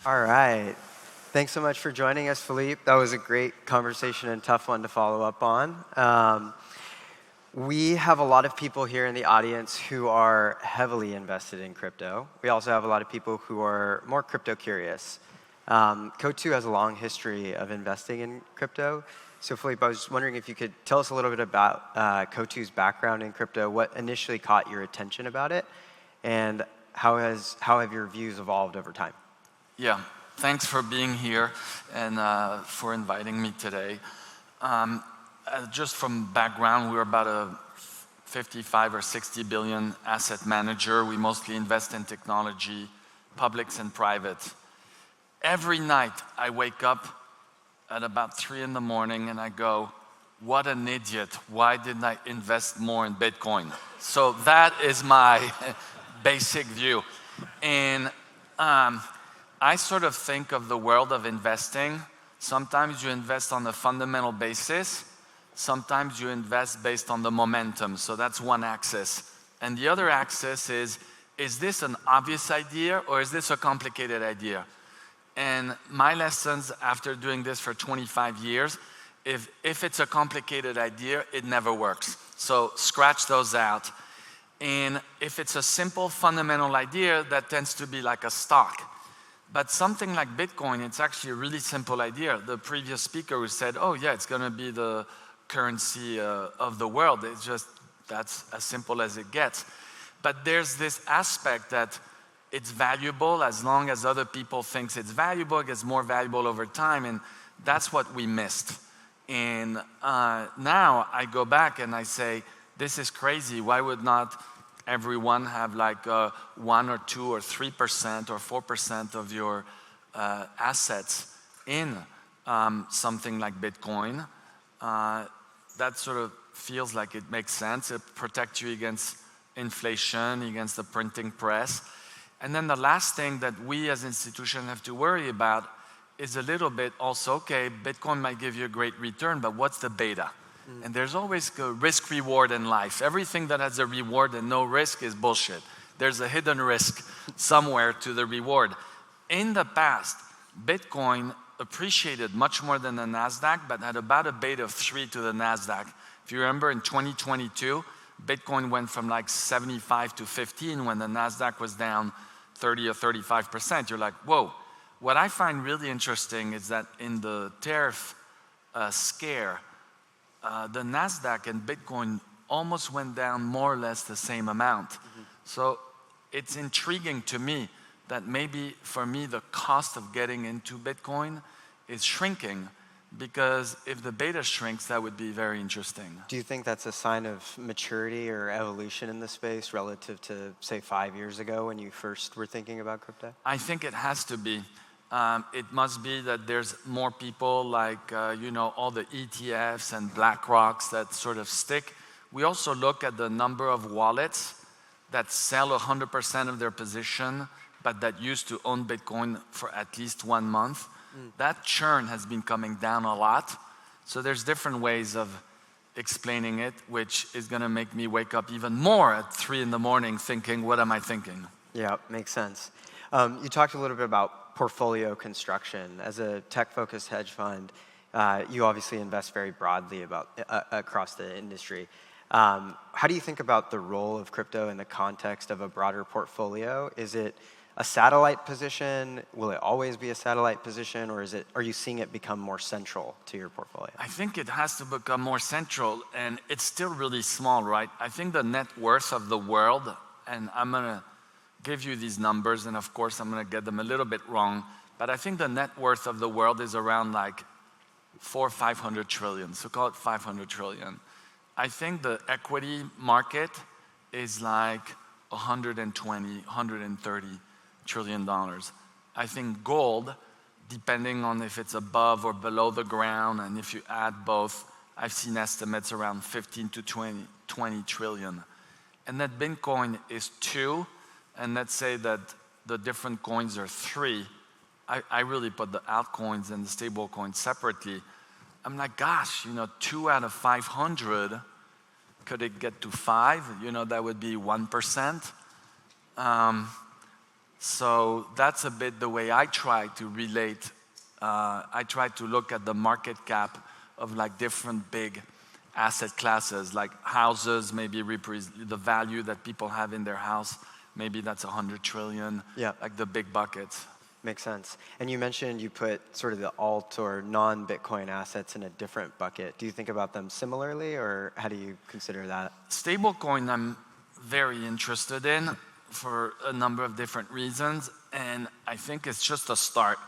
All right. Thanks so much for joining us, Philippe. That was a great conversation and tough one to follow up on. We have a lot of people here in the audience who are heavily invested in crypto. We also have a lot of people who are more crypto curious. Coatue has a long history of investing in crypto. So Philippe, I was wondering if you could tell us a little bit about Coatue's background in crypto, what initially caught your attention about it, and how have your views evolved over time? Yeah, thanks for being here and for inviting me today. Just from background, we're about a 55 or 60 billion asset manager. We mostly invest in technology, publics and private. Every night I wake up at about 3 in the morning and I go, what an idiot, why didn't I invest more in Bitcoin? So that is my basic view. And I sort of think of the world of investing. Sometimes you invest on a fundamental basis. Sometimes you invest based on the momentum. So that's one axis. And the other axis is this an obvious idea or is this a complicated idea? And my lessons after doing this for 25 years, if it's a complicated idea, it never works. So scratch those out. And if it's a simple fundamental idea, that tends to be like a stock. But something like Bitcoin, it's actually a really simple idea. The previous speaker who said, oh yeah, it's going to be the currency of the world. It's just, that's as simple as it gets. But there's this aspect that it's valuable as long as other people think it's valuable, it gets more valuable over time, and that's what we missed. And now I go back and I say, this is crazy. Why would not everyone have like 1 or 2 or 3% or 4% of your assets in something like Bitcoin? That sort of feels like it makes sense. It protects you against inflation, against the printing press. And then the last thing that we as institutions have to worry about is a little bit also, okay, Bitcoin might give you a great return, but what's the beta? And there's always a risk reward in life. Everything that has a reward and no risk is bullshit. There's a hidden risk somewhere to the reward. In the past, Bitcoin appreciated much more than the NASDAQ, but had about a beta of 3 to the NASDAQ. If you remember in 2022, Bitcoin went from like 75 to 15 when the NASDAQ was down 30 or 35%. You're like, whoa. What I find really interesting is that in the tariff scare, the NASDAQ and Bitcoin almost went down more or less the same amount. So it's intriguing to me that maybe for me the cost of getting into Bitcoin is shrinking, because if the beta shrinks, that would be very interesting. Do you think that's a sign of maturity or evolution in the space relative to, say, 5 years ago when you first were thinking about crypto? I think it has to be. It must be that there's more people like, all the ETFs and BlackRocks that sort of stick. We also look at the number of wallets that sell 100% of their position, but that used to own Bitcoin for at least 1 month. That churn has been coming down a lot. So there's different ways of explaining it, which is going to make me wake up even more at 3 in the morning thinking, what am I thinking? Yeah, makes sense. You talked a little bit about portfolio construction. As a tech-focused hedge fund, you obviously invest very broadly across the industry. How do you think about the role of crypto in the context of a broader portfolio? Is it a satellite position? Will it always be a satellite position, or are you seeing it become more central to your portfolio? I think it has to become more central, and it's still really small, right? I think the net worth of the world, and I'm going to give you these numbers, and of course I'm going to get them a little bit wrong, but I think the net worth of the world is around like 400 or 500 trillion, so call it 500 trillion. I think the equity market is like 120, 130 trillion dollars. I think gold, depending on if it's above or below the ground, and if you add both, I've seen estimates around 15 to 20 trillion. And that Bitcoin is 2, and let's say that the different coins are 3. I really put the altcoins and the stable coins separately. I'm like, gosh, 2 out of 500, could it get to 5? That would be 1%. So that's a bit the way I try to relate. I try to look at the market cap of like different big asset classes, like houses, maybe the value that people have in their house, maybe that's 100 trillion, like the big buckets. Makes sense. And you mentioned you put sort of the alt or non-Bitcoin assets in a different bucket. Do you think about them similarly, or how do you consider that? Stablecoin I'm very interested in for a number of different reasons, and I think it's just a start.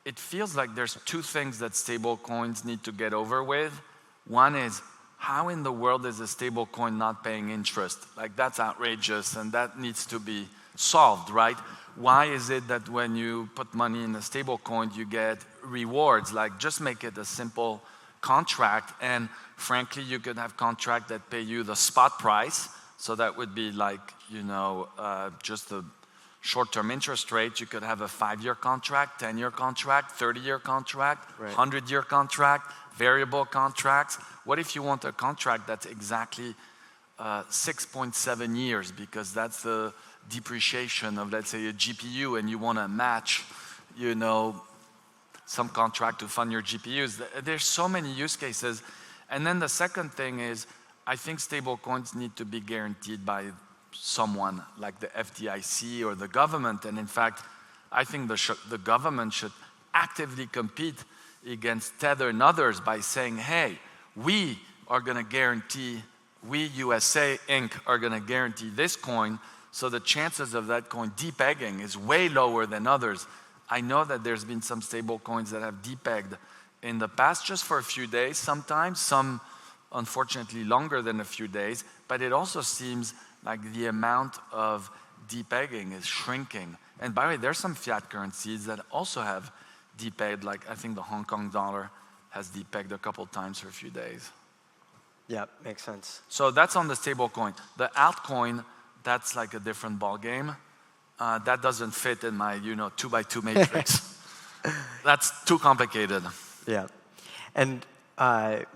It feels like there's two things that stablecoins need to get over with. One is, how in the world is a stablecoin not paying interest? Like, that's outrageous, and that needs to be solved, right? Why is it that when you put money in a stablecoin, you get rewards? Like, just make it a simple contract, and frankly, you could have contracts that pay you the spot price, so that would be like, you know, just a short-term interest rate. You could have a 5-year contract, 10-year contract, 30-year contract, 100-year contract, variable contracts. What if you want a contract that's exactly 6.7 years, because that's the depreciation of, let's say, a GPU, and you want to match, you know, some contract to fund your GPUs. There's so many use cases. And then the second thing is, I think stable coins need to be guaranteed by someone like the FDIC or the government. And in fact, I think the government should actively compete against Tether and others by saying, hey, we are going to guarantee, we USA Inc. are going to guarantee this coin, so the chances of that coin depegging is way lower than others. I know that there's been some stable coins that have depegged in the past, just for a few days sometimes, some unfortunately longer than a few days, but it also seems like the amount of depegging is shrinking. And by the way, there's some fiat currencies that also have depegged, like I think the Hong Kong dollar has depegged a couple times for a few days. Yeah, makes sense. So that's on the stable coin. The altcoin, that's like a different ball game. That doesn't fit in my, 2x2 matrix. That's too complicated. Yeah. And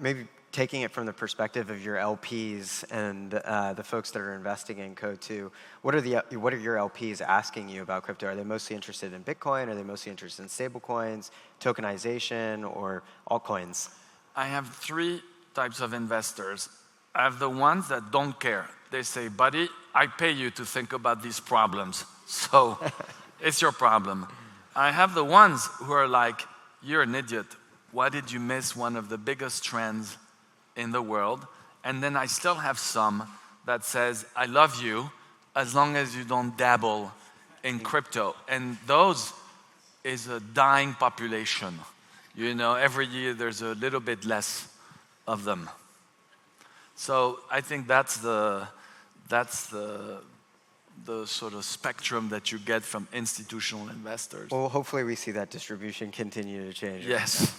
maybe taking it from the perspective of your LPs and the folks that are investing in Coatue, what are your LPs asking you about crypto? Are they mostly interested in Bitcoin? Are they mostly interested in stablecoins, tokenization, or altcoins? I have 3 types of investors. I have the ones that don't care. They say, buddy, I pay you to think about these problems, so it's your problem. I have the ones who are like, you're an idiot. Why did you miss one of the biggest trends in the world? And then I still have some that says, I love you as long as you don't dabble in crypto. And those is a dying population. Every year there's a little bit less of them. So I think that's the sort of spectrum that you get from institutional investors. Well, hopefully we see that distribution continue to change. Yes.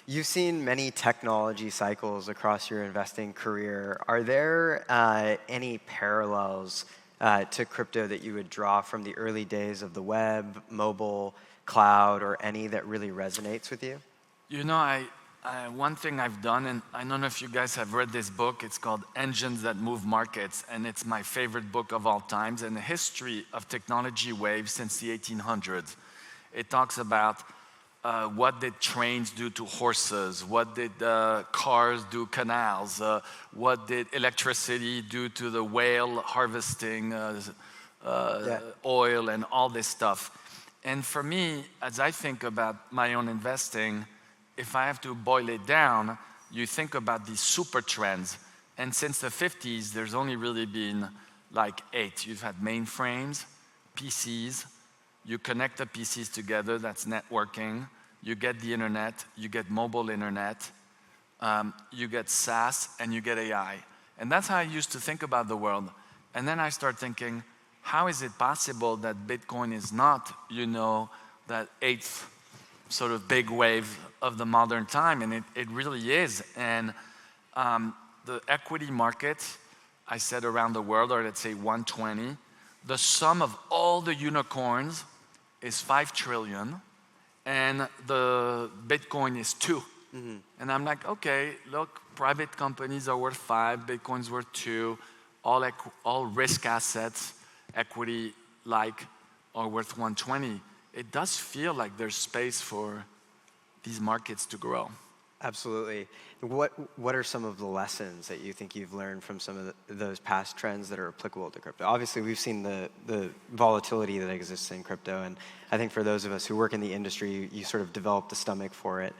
You've seen many technology cycles across your investing career. Are there any parallels to crypto that you would draw from the early days of the web, mobile, cloud, or any that really resonates with you? One thing I've done, and I don't know if you guys have read this book, it's called Engines That Move Markets, and it's my favorite book of all times, and the history of technology waves since the 1800s. It talks about what did trains do to horses, what did cars do canals, what did electricity do to the whale harvesting oil and all this stuff. And for me, as I think about my own investing, if I have to boil it down, you think about these super trends. And since the 50s, there's only really been like 8. You've had mainframes, PCs, you connect the PCs together, that's networking, you get the internet, you get mobile internet, you get SaaS, and you get AI. And that's how I used to think about the world. And then I start thinking, how is it possible that Bitcoin is not, that 8th sort of big wave of the modern time? And it really is. And the equity market, I said around the world, or let's say 120. The sum of all the unicorns is 5 trillion, and the Bitcoin is 2. Mm-hmm. And I'm like, okay, look, private companies are worth 5, Bitcoin's worth 2, all risk assets, equity, like are worth 120, it does feel like there's space for these markets to grow. Absolutely. What are some of the lessons that you think you've learned from some of those past trends that are applicable to crypto? Obviously, we've seen the volatility that exists in crypto, and I think for those of us who work in the industry, you sort of develop the stomach for it.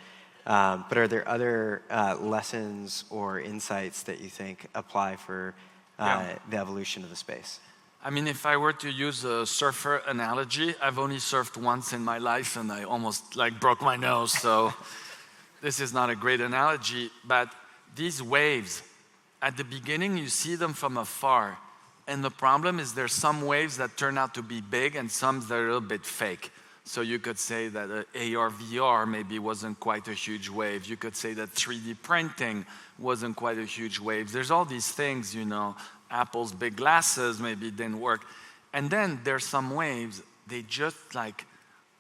But are there other lessons or insights that you think apply for the evolution of the space? I mean, if I were to use a surfer analogy, I've only surfed once in my life, and I almost broke my nose, so this is not a great analogy, but these waves, at the beginning you see them from afar, and the problem is there's some waves that turn out to be big and some that are a little bit fake. So you could say that AR, VR maybe wasn't quite a huge wave. You could say that 3D printing wasn't quite a huge wave. There's all these things, Apple's big glasses maybe didn't work. And then there's some waves, they just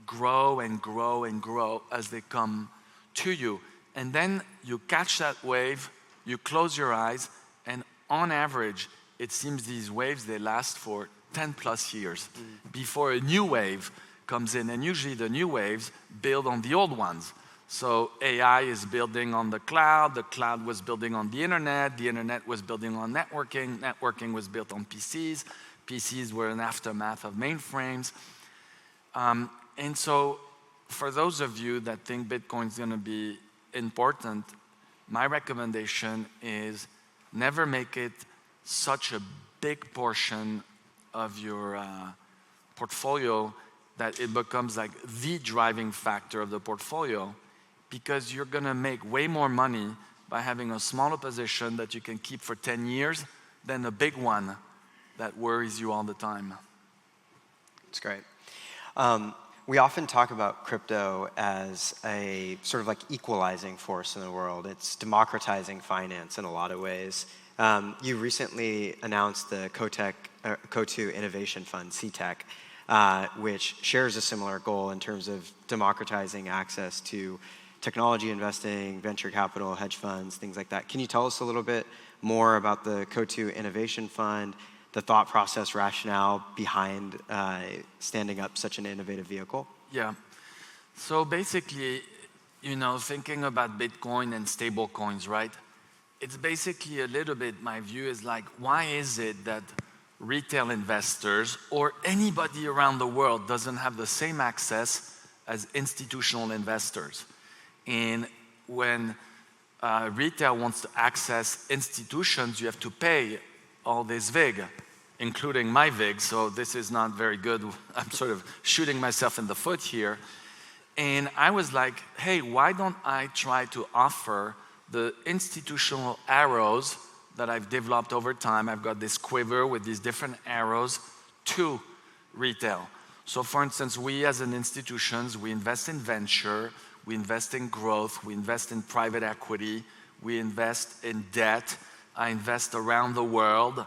grow and grow and grow as they come to you. And then you catch that wave, you close your eyes, and on average, it seems these waves, they last for 10 plus years before a new wave comes in. And usually the new waves build on the old ones. So AI is building on the cloud was building on the internet was building on networking was built on PCs were an aftermath of mainframes. And so for those of you that think Bitcoin is going to be important, my recommendation is never make it such a big portion of your portfolio that it becomes the driving factor of the portfolio, because you're going to make way more money by having a smaller position that you can keep for 10 years than a big one that worries you all the time. That's great. We often talk about crypto as a sort of equalizing force in the world. It's democratizing finance in a lot of ways. You recently announced the Coatue Innovation Fund, CTEC, which shares a similar goal in terms of democratizing access to technology investing, venture capital, hedge funds, things like that. Can you tell us a little bit more about the Coatue Innovation Fund, the thought process rationale behind standing up such an innovative vehicle? Yeah. So basically, thinking about Bitcoin and stable coins, right? It's basically a little bit, my view is why is it that retail investors or anybody around the world doesn't have the same access as institutional investors? And when retail wants to access institutions, you have to pay all this VIG, including my VIG, so this is not very good. I'm sort of shooting myself in the foot here. And I was like, hey, why don't I try to offer the institutional arrows that I've developed over time? I've got this quiver with these different arrows to retail. So for instance, we as an institutions, we invest in venture, we invest in growth, we invest in private equity, we invest in debt, I invest around the world.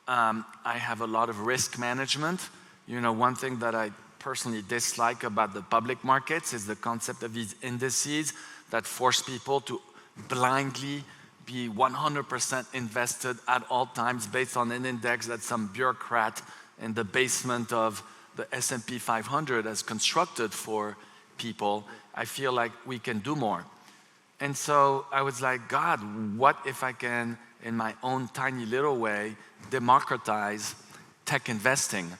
I have a lot of risk management. One thing that I personally dislike about the public markets is the concept of these indices that force people to blindly be 100% invested at all times based on an index that some bureaucrat in the basement of the S&P 500 has constructed for people. I feel like we can do more. And so I was like, God, what if I can, in my own tiny little way, democratize tech investing?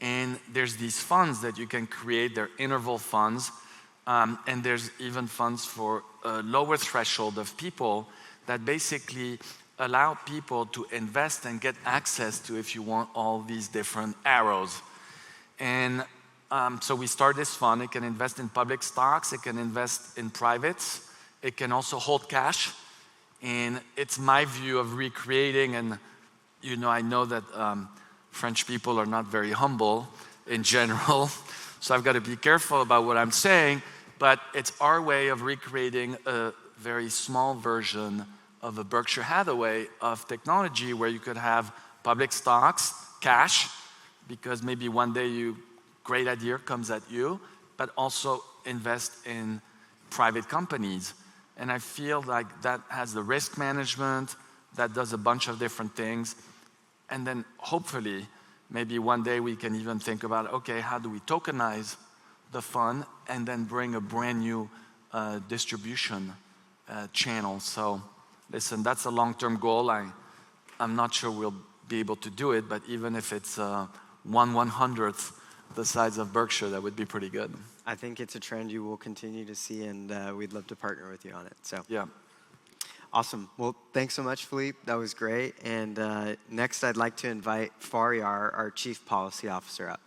And there's these funds that you can create, they're interval funds, and there's even funds for a lower threshold of people that basically allow people to invest and get access to, if you want, all these different arrows. And so we start this fund. It can invest in public stocks, it can invest in privates, it can also hold cash. And it's my view of recreating, and I know that French people are not very humble in general, so I've got to be careful about what I'm saying, but it's our way of recreating a very small version of a Berkshire Hathaway of technology where you could have public stocks, cash, because maybe one day great idea comes at you, but also invest in private companies. And I feel like that has the risk management, that does a bunch of different things. And then hopefully maybe one day we can even think about, okay, how do we tokenize the fund and then bring a brand new distribution channel. So listen, that's a long-term goal. I'm not sure we'll be able to do it, but even if it's 1/100th the size of Berkshire, that would be pretty good. I think it's a trend you will continue to see, and we'd love to partner with you on it. So yeah. Awesome. Well, thanks so much, Philippe. That was great. And next, I'd like to invite Faryar, our Chief Policy Officer, up.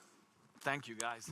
Thank you, guys.